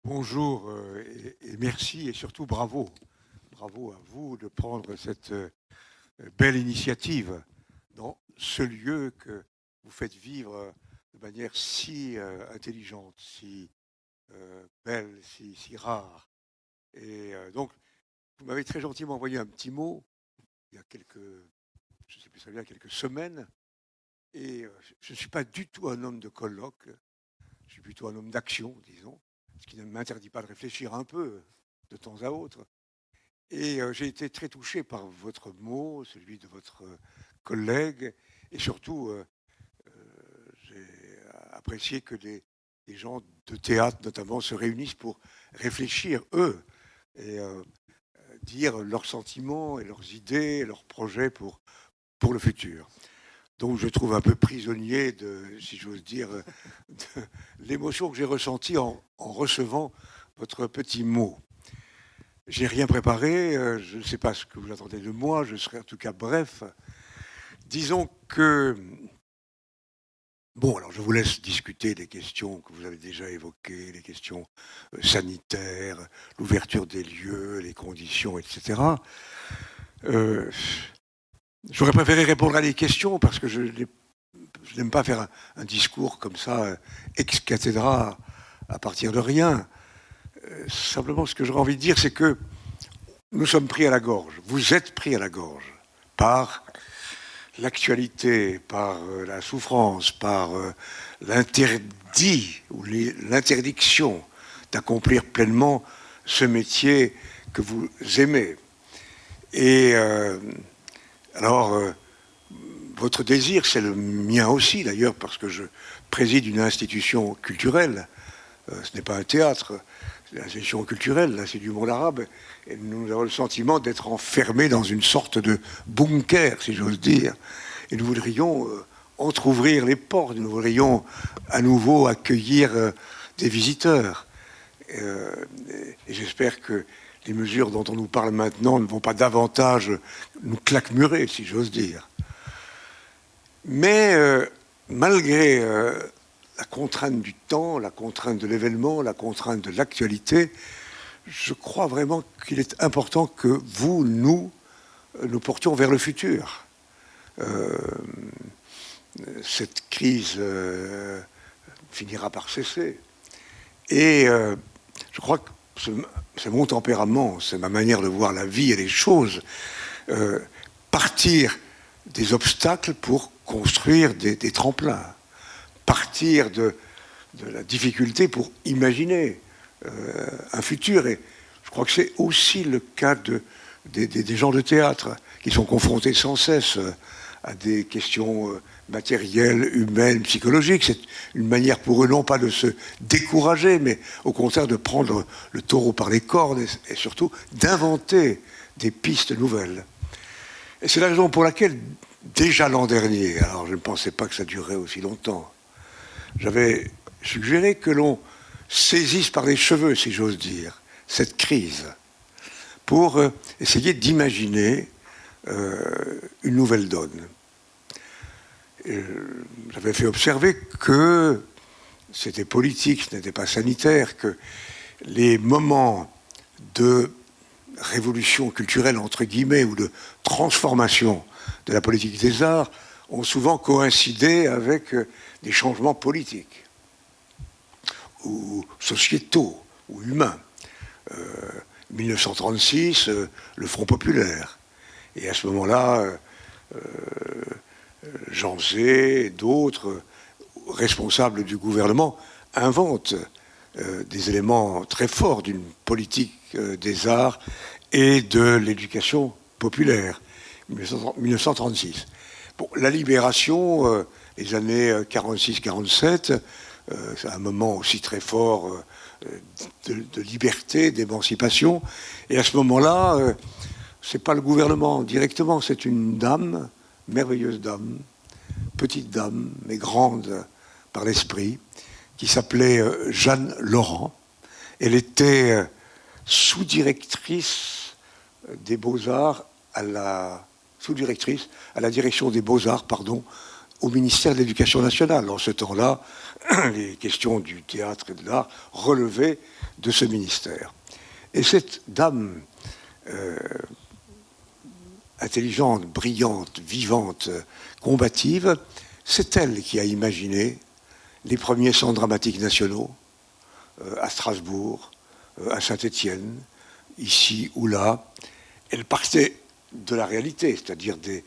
Bonjour et merci et surtout bravo. Bravo à vous de prendre cette belle initiative dans ce lieu que vous faites vivre de manière si intelligente, si belle, si rare. Et donc, vous m'avez très gentiment envoyé un petit mot il y a quelques, je ne sais plus très bien, quelques semaines. Et je ne suis pas du tout un homme de colloque, je suis plutôt un homme d'action, disons, ce qui ne m'interdit pas de réfléchir un peu de temps à autre. Et j'ai été très touché par votre mot, celui de votre collègue, et surtout, j'ai apprécié que des gens de théâtre, notamment, se réunissent pour réfléchir, eux, et dire leurs sentiments et leurs idées, et leurs projets pour le futur. Donc je trouve un peu prisonnier de, si j'ose dire, de l'émotion que j'ai ressentie en recevant votre petit mot. J'ai rien préparé, je ne sais pas ce que vous attendez de moi, je serai en tout cas bref. Disons que, bon, alors je vous laisse discuter des questions que vous avez déjà évoquées, les questions sanitaires, l'ouverture des lieux, les conditions, etc. Euh, J'aurais préféré répondre à des questions parce que je n'aime pas faire un discours comme ça, ex cathedra, à partir de rien. Simplement, ce que j'aurais envie de dire, c'est que nous sommes pris à la gorge, vous êtes pris à la gorge par l'actualité, par la souffrance, par l'interdit ou l'interdiction d'accomplir pleinement ce métier que vous aimez. Et alors, votre désir, c'est le mien aussi d'ailleurs, parce que je préside une institution culturelle. Ce n'est pas un théâtre, c'est une institution culturelle, là c'est du monde arabe. Et nous avons le sentiment d'être enfermés dans une sorte de bunker, si j'ose dire. Et nous voudrions entr'ouvrir les portes, nous voudrions à nouveau accueillir des visiteurs. Euh, et j'espère que les mesures dont on nous parle maintenant ne vont pas davantage nous claquemurer, si j'ose dire. Mais malgré la contrainte du temps, la contrainte de l'événement, la contrainte de l'actualité, je crois vraiment qu'il est important que vous, nous portions vers le futur. Euh, cette crise finira par cesser. Et je crois que c'est mon tempérament, c'est ma manière de voir la vie et les choses. Partir des obstacles pour construire des tremplins. Partir de la difficulté pour imaginer un futur. Et je crois que c'est aussi le cas des gens de théâtre qui sont confrontés sans cesse à des questions matérielles, humaines, psychologiques. C'est une manière pour eux non pas de se décourager, mais au contraire de prendre le taureau par les cornes et surtout d'inventer des pistes nouvelles. Et c'est la raison pour laquelle, déjà l'an dernier, alors je ne pensais pas que ça durerait aussi longtemps, j'avais suggéré que l'on saisisse par les cheveux, si j'ose dire, cette crise pour essayer d'imaginer une nouvelle donne. J'avais fait observer que c'était politique, ce n'était pas sanitaire, que les moments de révolution culturelle, entre guillemets, ou de transformation de la politique des arts ont souvent coïncidé avec des changements politiques ou sociétaux ou humains. 1936, le Front populaire. Et à ce moment-là, Jean Zay et d'autres responsables du gouvernement inventent des éléments très forts d'une politique des arts et de l'éducation populaire. 1936. Bon, la libération, les années 46-47, c'est un moment aussi très fort de liberté, d'émancipation. Et à ce moment-là, c'est pas le gouvernement directement, c'est une dame, merveilleuse dame, petite dame, mais grande par l'esprit, qui s'appelait Jeanne Laurent. Elle était sous-directrice des Beaux-Arts à la sous-directrice à la direction des Beaux-Arts, pardon, au ministère de l'Éducation nationale. En ce temps-là, les questions du théâtre et de l'art relevaient de ce ministère. Et cette dame intelligente, brillante, vivante, combative, c'est elle qui a imaginé les premiers centres dramatiques nationaux à Strasbourg, à Saint-Étienne, ici ou là. Elle partait de la réalité, c'est-à-dire des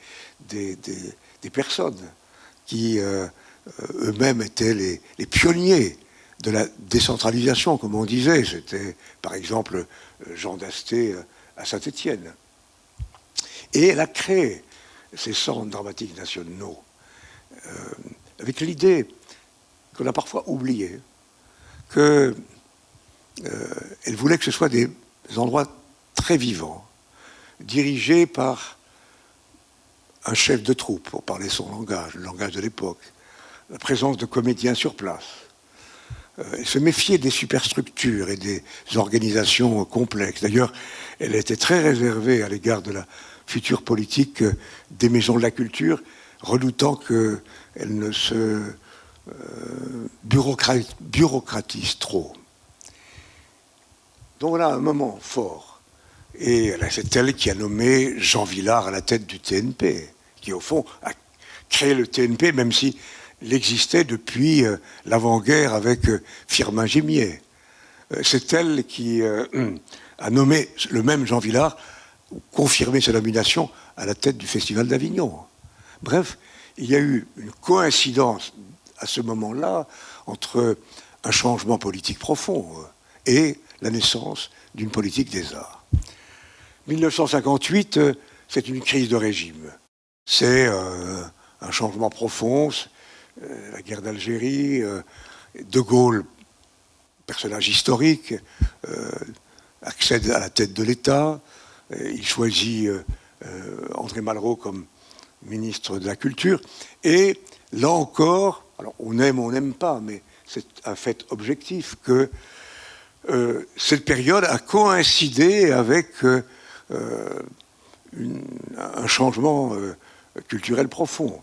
personnes qui eux-mêmes étaient les pionniers de la décentralisation, comme on disait. C'était par exemple Jean Dasté à Saint-Étienne. Et elle a créé ces centres dramatiques nationaux avec l'idée qu'on a parfois oubliée, qu'elle voulait que ce soit des endroits très vivants, dirigés par un chef de troupe, pour parler son langage, le langage de l'époque, la présence de comédiens sur place. Elle se méfiait des superstructures et des organisations complexes. D'ailleurs, elle était très réservée à l'égard de la future politique des maisons de la culture, redoutant qu'elle ne se bureaucratise trop. Donc voilà un moment fort. Et c'est elle qui a nommé Jean Vilar à la tête du TNP, qui au fond a créé le TNP, même si il existait depuis l'avant-guerre avec Firmin Gimier. C'est elle qui a nommé le même Jean Vilar, confirmé sa nomination à la tête du Festival d'Avignon. Bref, il y a eu une coïncidence à ce moment-là entre un changement politique profond et la naissance d'une politique des arts. 1958, c'est une crise de régime. C'est un changement profond, la guerre d'Algérie, De Gaulle, personnage historique, accède à la tête de l'État, il choisit André Malraux comme ministre de la Culture, et là encore, alors on aime ou on n'aime pas, mais c'est un fait objectif que cette période a coïncidé avec un changement culturel profond.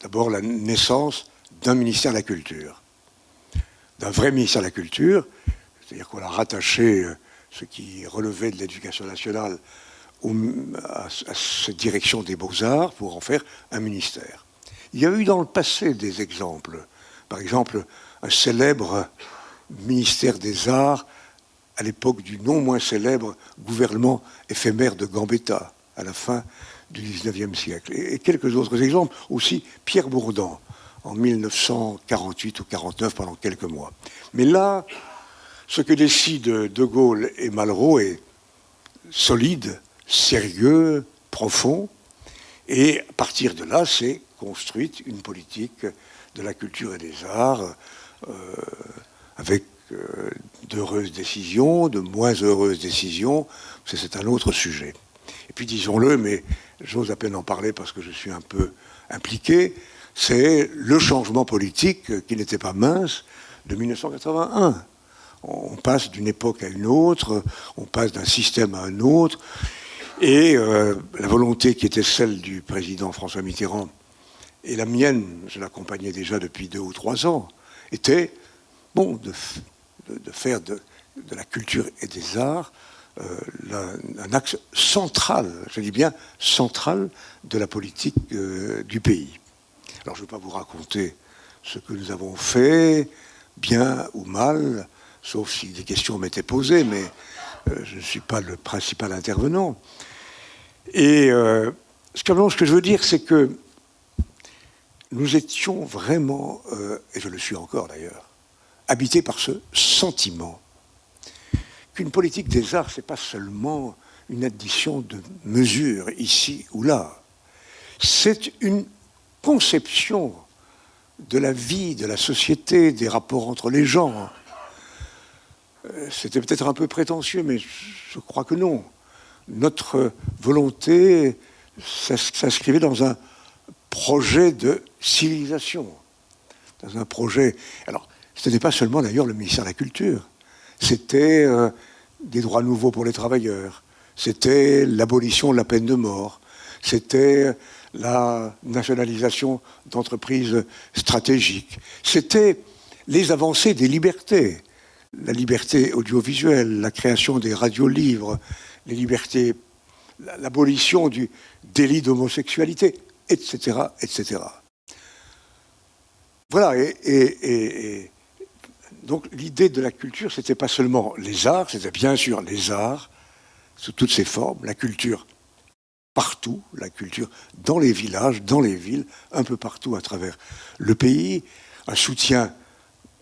D'abord la naissance d'un ministère de la Culture, d'un vrai ministère de la Culture, c'est-à-dire qu'on a rattaché ce qui relevait de l'éducation nationale à cette direction des beaux-arts pour en faire un ministère. Il y a eu dans le passé des exemples. Par exemple, un célèbre ministère des Arts à l'époque du non moins célèbre gouvernement éphémère de Gambetta, à la fin du XIXe siècle. Et quelques autres exemples, aussi Pierre Bourdan, en 1948 ou 49, pendant quelques mois. Mais là, ce que décident De Gaulle et Malraux est solide, sérieux, profond, et à partir de là, c'est construite une politique de la culture et des arts avec d'heureuses décisions, de moins heureuses décisions, c'est un autre sujet. Et puis disons-le, mais j'ose à peine en parler parce que je suis un peu impliqué, c'est le changement politique qui n'était pas mince de 1981. On passe d'une époque à une autre, on passe d'un système à un autre, et la volonté qui était celle du président François Mitterrand, et la mienne, je l'accompagnais déjà depuis 2 ou 3 ans, était bon, de faire de la culture et des arts un axe central, je dis bien central, de la politique du pays. Alors je ne vais pas vous raconter ce que nous avons fait, bien ou mal, sauf si des questions m'étaient posées, mais je ne suis pas le principal intervenant. Et ce que je veux dire, c'est que nous étions vraiment, et je le suis encore d'ailleurs, habités par ce sentiment qu'une politique des arts, ce n'est pas seulement une addition de mesures ici ou là. C'est une conception de la vie, de la société, des rapports entre les gens. C'était peut-être un peu prétentieux, mais je crois que non. Notre volonté s'inscrivait dans un projet de civilisation, dans un projet... Alors, ce n'était pas seulement d'ailleurs le ministère de la Culture, c'était des droits nouveaux pour les travailleurs, c'était l'abolition de la peine de mort, c'était la nationalisation d'entreprises stratégiques, c'était les avancées des libertés, la liberté audiovisuelle, la création des radios-livres, les libertés, l'abolition du délit d'homosexualité, etc., etc. Voilà, et donc l'idée de la culture, c'était pas seulement les arts, c'était bien sûr les arts, sous toutes ses formes, la culture partout, la culture dans les villages, dans les villes, un peu partout à travers le pays, un soutien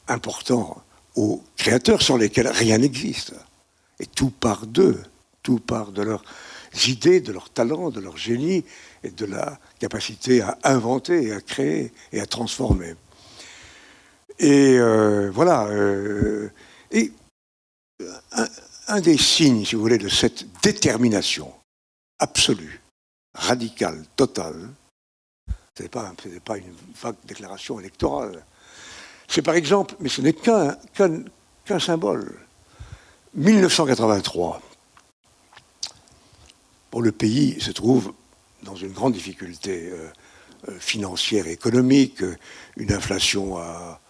important aux créateurs sans lesquels rien n'existe. Et tout part d'eux, tout part de leurs idées, de leur talent, de leur génie et de la capacité à inventer, et à créer et à transformer. Et voilà. Et un des signes, si vous voulez, de cette détermination absolue, radicale, totale, ce n'est pas une vague déclaration électorale. C'est par exemple, mais ce n'est qu'un symbole. 1983, pour le pays se trouve dans une grande difficulté financière et économique, une inflation à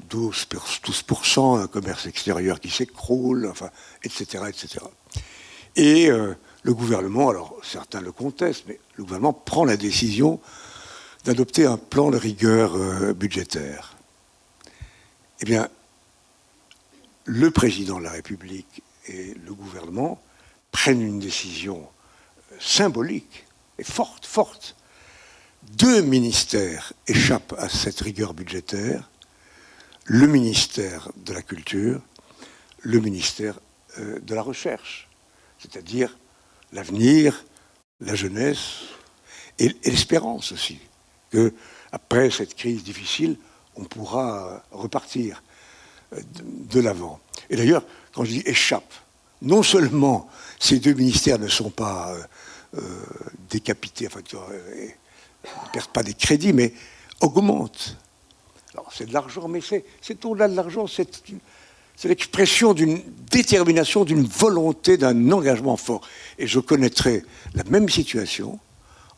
12%, un commerce extérieur qui s'écroule, enfin, etc., etc. Et le gouvernement, alors certains le contestent, mais le gouvernement prend la décision d'adopter un plan de rigueur budgétaire. Eh bien, le président de la République et le gouvernement prennent une décision symbolique et forte. 2 ministères échappent à cette rigueur budgétaire, le ministère de la Culture, le ministère de la Recherche, c'est-à-dire l'avenir, la jeunesse et l'espérance aussi, qu'après cette crise difficile, on pourra repartir de l'avant. Et d'ailleurs, quand je dis échappe, non seulement ces 2 ministères ne sont pas décapités, enfin, ne perdent pas des crédits, mais augmentent. Alors c'est de l'argent, mais c'est au-delà de l'argent, c'est l'expression d'une détermination, d'une volonté, d'un engagement fort. Et je connaîtrai la même situation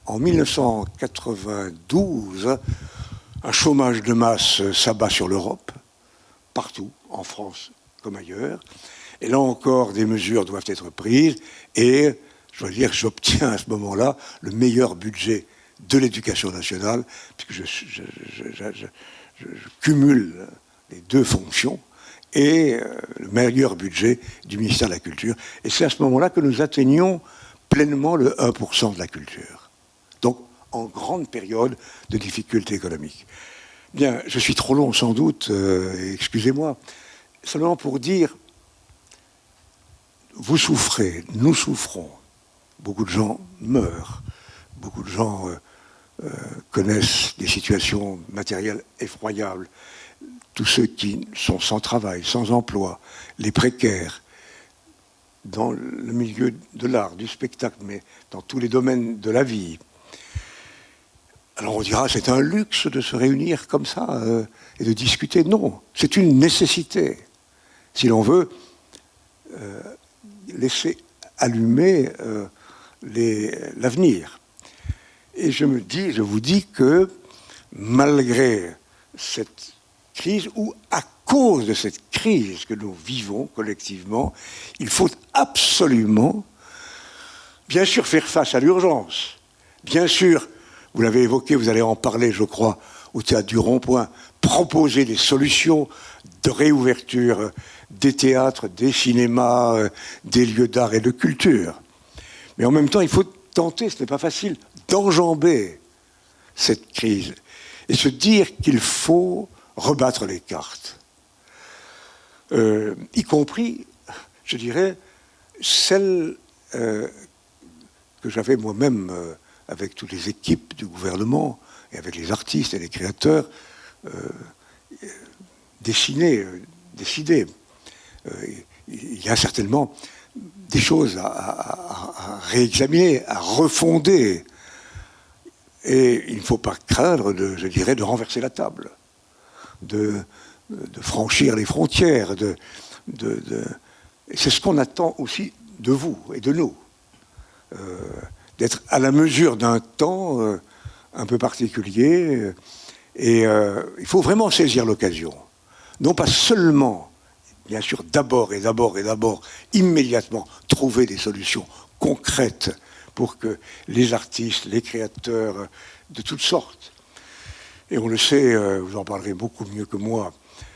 en 1992. Un chômage de masse s'abat sur l'Europe, partout, en France comme ailleurs. Et là encore, des mesures doivent être prises. Et, je dois dire, j'obtiens à ce moment-là le meilleur budget de l'éducation nationale, puisque je cumule les 2 fonctions, et le meilleur budget du ministère de la Culture. Et c'est à ce moment-là que nous atteignons pleinement le 1% de la culture. Donc, en grande période de difficultés économiques. Bien, je suis trop long sans doute, excusez-moi, seulement pour dire, vous souffrez, nous souffrons, beaucoup de gens meurent, beaucoup de gens connaissent des situations matérielles effroyables, tous ceux qui sont sans travail, sans emploi, les précaires, dans le milieu de l'art, du spectacle, mais dans tous les domaines de la vie. Alors on dira, c'est un luxe de se réunir comme ça et de discuter. Non, c'est une nécessité. Si l'on veut laisser allumer l'avenir. Et je vous dis que malgré cette crise, ou à cause de cette crise que nous vivons collectivement, il faut absolument, bien sûr, faire face à l'urgence. Bien sûr, vous l'avez évoqué, vous allez en parler, je crois, au Théâtre du Rond-Point, proposer des solutions de réouverture des théâtres, des cinémas, des lieux d'art et de culture. Mais en même temps, il faut tenter, ce n'est pas facile, d'enjamber cette crise et se dire qu'il faut rebattre les cartes. Y compris, je dirais, celles que j'avais moi-même avec toutes les équipes du gouvernement et avec les artistes et les créateurs décidées. Il y a certainement des choses à réexaminer, à refonder. Et il ne faut pas craindre, je dirais, de renverser la table, de franchir les frontières. C'est ce qu'on attend aussi de vous et de nous. d'être à la mesure d'un temps un peu particulier. Et il faut vraiment saisir l'occasion. Non pas seulement, bien sûr, d'abord, immédiatement, trouver des solutions concrètes pour que les artistes, les créateurs de toutes sortes, et on le sait, vous en parlerez beaucoup mieux que moi,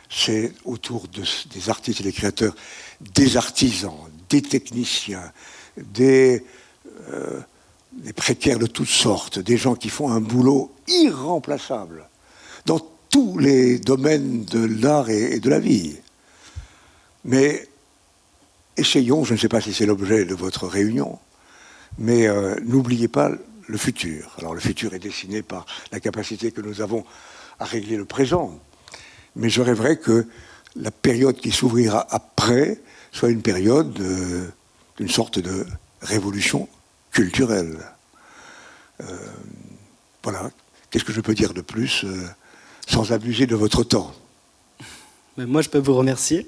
c'est autour des artistes et des créateurs, des artisans, des techniciens, des précaires de toutes sortes, des gens qui font un boulot irremplaçable dans tous les domaines de l'art et de la vie. Mais essayons, je ne sais pas si c'est l'objet de votre réunion, mais n'oubliez pas le futur. Alors le futur est dessiné par la capacité que nous avons à régler le présent. Mais je rêverais que la période qui s'ouvrira après soit une période d'une sorte de révolution culturelle. Voilà. Qu'est-ce que je peux dire de plus sans abuser de votre temps? Moi, je peux vous remercier.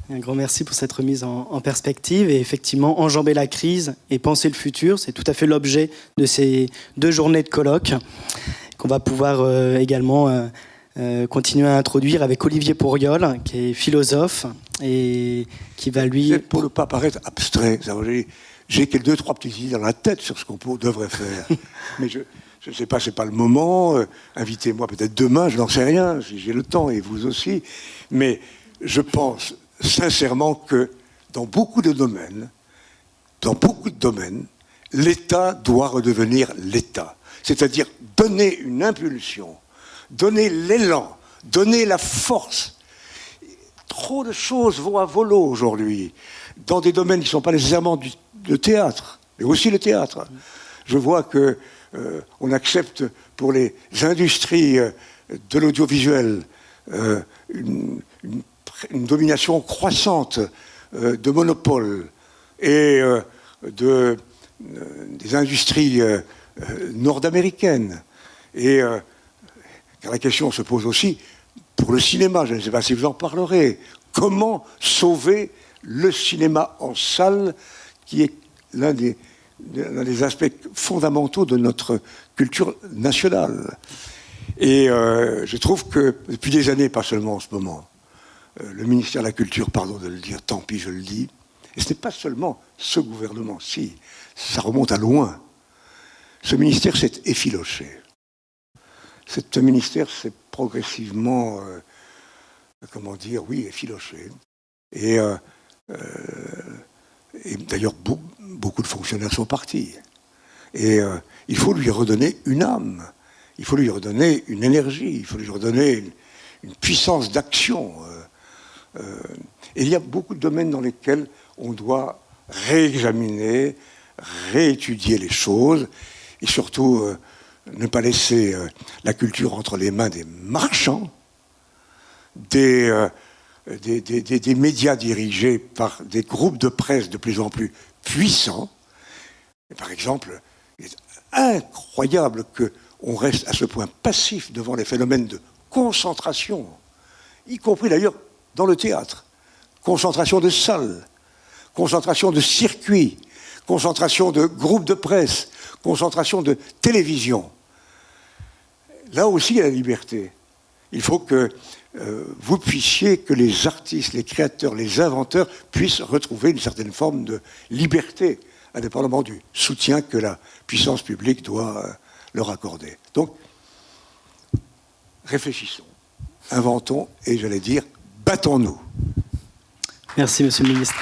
Un grand merci pour cette remise en perspective. Et effectivement, enjamber la crise et penser le futur, c'est tout à fait l'objet de ces 2 journées de colloque qu'on va pouvoir également continuer à introduire avec Olivier Pourriol, qui est philosophe et qui va lui... Pour ne pas paraître abstrait, j'ai 2-3 petites idées dans la tête sur ce qu'on devrait faire. Mais je ne sais pas, c'est pas le moment. Invitez-moi peut-être demain, je n'en sais rien, si j'ai le temps, et vous aussi. Mais je pense sincèrement que dans beaucoup de domaines, l'État doit redevenir l'État. C'est-à-dire donner une impulsion, donner l'élan, donner la force. Trop de choses vont à volo aujourd'hui, dans des domaines qui ne sont pas nécessairement le théâtre, mais aussi le théâtre. Je vois que on accepte pour les industries de l'audiovisuel une domination croissante de monopoles et des industries nord-américaines. Et car la question se pose aussi pour le cinéma, je ne sais pas si vous en parlerez, comment sauver le cinéma en salle, qui est l'un des aspects fondamentaux de notre culture nationale. Et je trouve que depuis des années, pas seulement en ce moment, le ministère de la Culture, pardon de le dire, tant pis je le dis, et ce n'est pas seulement ce gouvernement, si, ça remonte à loin. Ce ministère s'est effiloché. Ce ministère s'est progressivement, effiloché. Et d'ailleurs, beaucoup de fonctionnaires sont partis. Et il faut lui redonner une âme, il faut lui redonner une énergie, il faut lui redonner une puissance d'action. Et il y a beaucoup de domaines dans lesquels on doit réexaminer, réétudier les choses, et surtout ne pas laisser la culture entre les mains des marchands, des médias dirigés par des groupes de presse de plus en plus puissants. Et par exemple, il est incroyable qu'on reste à ce point passif devant les phénomènes de concentration, y compris d'ailleurs dans le théâtre. Concentration de salles, concentration de circuits, concentration de groupes de presse, concentration de télévision. Là aussi, il y a la liberté. Il faut que vous puissiez, que les artistes, les créateurs, les inventeurs puissent retrouver une certaine forme de liberté, indépendamment du soutien que la puissance publique doit leur accorder. Donc, réfléchissons, inventons et, j'allais dire, battons-nous. Merci, Monsieur le Ministre.